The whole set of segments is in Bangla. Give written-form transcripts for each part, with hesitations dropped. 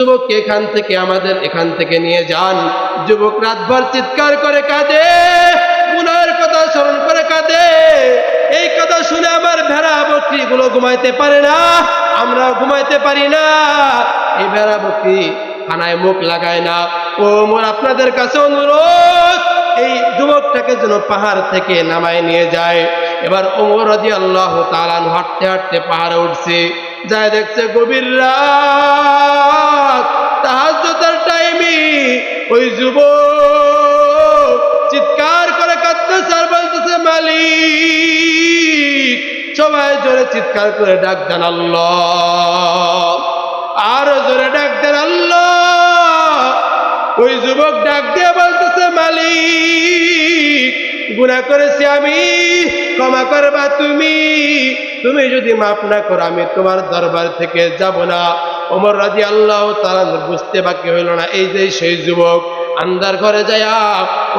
যুবককে এখান থেকে নিয়ে যান। যুবক রাতভর চিৎকার করে কাঁদে, গুনাহের কথা স্মরণ করে কাঁদে। এই কথা শুনে আমার ভেড়া বকরি গুলো ঘুমাইতে পারে না, আমরাও ঘুমাইতে পারি না। এই ভেড়া বকরি খানায় মুখ লাগায় না। ও ওমর, আপনাদের কাছে অনুরোধ, এই যুবকটাকে যেন পাহাড় থেকে নামায় নিয়ে যায়। এবার ওমর রাদিয়াল্লাহু তাআলা হাঁটতে হাঁটতে পাহাড়ে উঠছে, যায় দেখছে গভীর রাত, তাহাজ্জুদের টাইমে ওই যুবক চিৎকার করে কাঁদতেছে আর বলতেছে, মালিক। সবাই জোরে চিৎকার করে ডাক দেন আল্লাহ, আরো জোরে ডাক দেন আল্লাহ। ওই যুবক ডাক দিয়ে বলতেছে, মালিক, গুনাহ করেছি আমি, ক্ষমা করবা তুমি। তুমি যদি মাফ না করো আমি তোমার দরবার থেকে যাব না। ওমর রাদিয়াল্লাহু তাআলা বুঝতে বাকি হইল না, এই যে সেই যুবক আন্ধার ঘরে যায়া,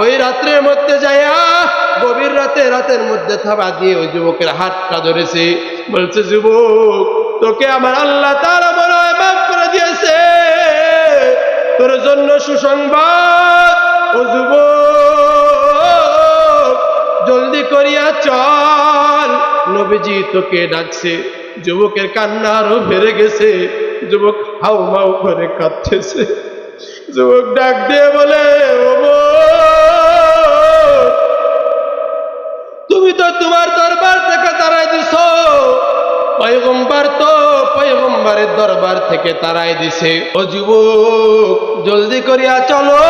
ওই রাত্রের মধ্যে যায়া, গভীর রাতের মধ্যে থাবা দিয়ে ওই যুবকের হাতটা ধরেছে, বলছে, যুবক, তোকে আমার আল্লাহ তাআলা মনে হয় মাফ করে দিয়েছে, তোর জন্য সুসংবাদ। ও যুবক, জলদি করিয়া চল, নবীজি তোকে ডাকছে। যুবকের কান্না আরো বেড়ে গেছে, যুবক হাউমাউ করে কাঁদতেছে। যুবক ডাক দিয়ে বলে, তুমি তো তোমার দরবার থেকে তাড়াই দিছ, পয়গম্বর তো পয়গম্বরের দরবার থেকে তাড়াই দিছে। ও যুবক, জলদি করিয়া চলো,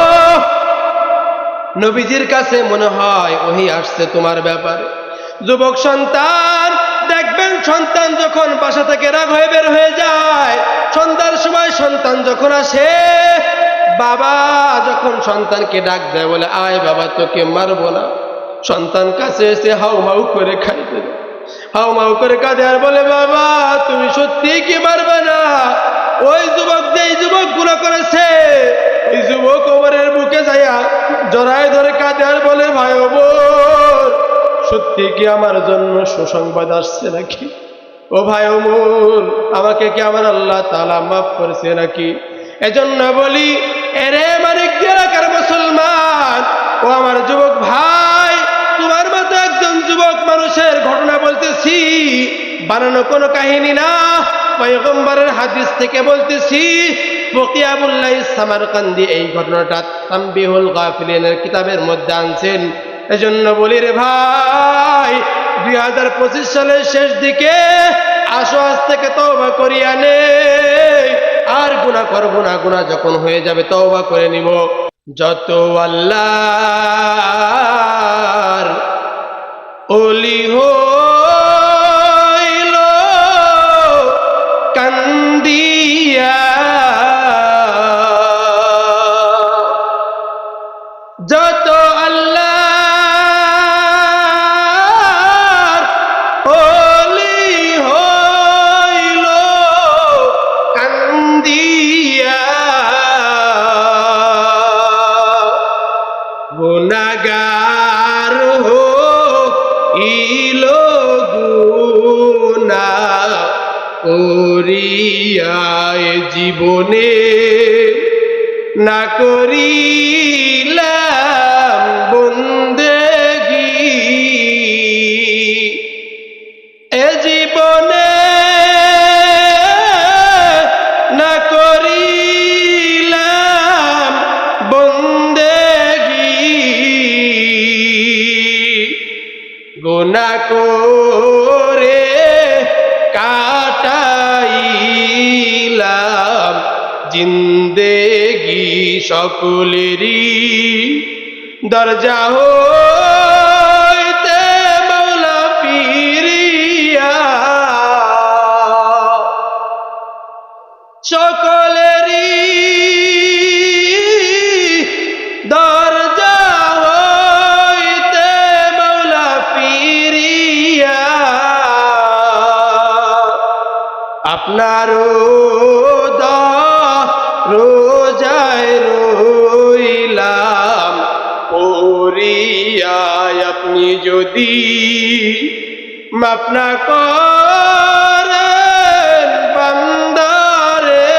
নবীজির কাছে মনে হয় ওহি আসছে তোমার ব্যাপারে। যুবক সন্তান, দেখবেন সন্তান যখন বাসা থেকে রাগ হয়ে বের হয়ে যায়, সন্ধ্যার সময় সন্তান যখন আসে, বাবা যখন সন্তানকে ডাক দেয়, বলে, আয় বাবা, তোকে মারবো না। সন্তান কাছে এসে হাউমাউ করে খাইতে, হাউমাউ করে কাঁদে আর বলে, বাবা, তুমি সত্যি কি মারবে না? ওই যুবক, যেই যুবক গুনাহ করেছে, ওই যুবক ওমরের বুকে যাইয়া জড়ায় ধরে কাঁদে আর বলে, ভাই ওমর, সত্যি কি আমার জন্য সুসংবাদ আসছে নাকি? ও ভাই ওমর, আমাকে কি আমার আল্লাহ তাআলা মাফ করেছে নাকি? এজন্য বলি, এরে মানিক এলাকার মুসলমান, ও আমার যুবক ভাই, তোমার মতো একজন যুবক মানুষের ঘটনা বলতেছি, বানানো কোনো কাহিনী না, পয়গম্বরের হাদিস থেকে বলতেছি। ফকি আবুল্লাহ সামারকান্দি এই ঘটনাটা তানবিহুল গাফিলিনের কিতাবের মধ্যে আনছেন। এজন্য বলি রে ভাই, 2025 সালের শেষ দিকে আসো, আজ থেকে তওবা করিয়া নে, আর গুনাহ করব না। গুনাহ যখন হয়ে যাবে তওবা করে নিব। যত আল্লাহর ওলি হইল কান্দিয়া, যত আল্লাহর ওলি হইল কান্দিয়া, গুনাহগার হইল গুনাহ করিয়া জীবনে, না করিলাম বন্দেগী, এ জীবনে না করিলাম বন্দেগী, গুনাহ করে কাটাইলাম জিন্দেগি, সকলেরই দরজা হইতে মওলা ফিরিয়া, সকলেরই দরজা হইতে মওলা ফিরিয়া, আপনারও রোজায় রইলাম পড়িয়ায়, আপনি যদি মাফ না করেন বান্দারে,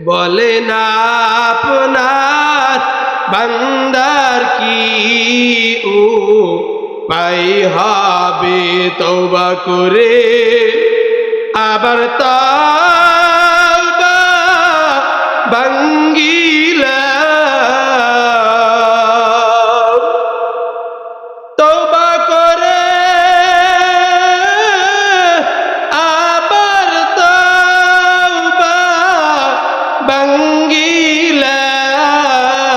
বলেন আপনার বান্দার কি উপায় হবে তওবা করে আবার তওবা ভাঙ্গিলাম তওবা করে আবার তওবা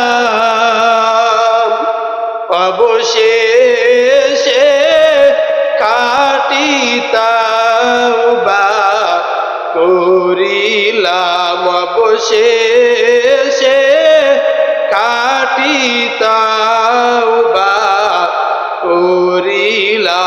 ভাঙ্গিলাম অবশেষে খাঁটি তওবা করিলাম অবশেষে খাঁটি তওবা করিলাম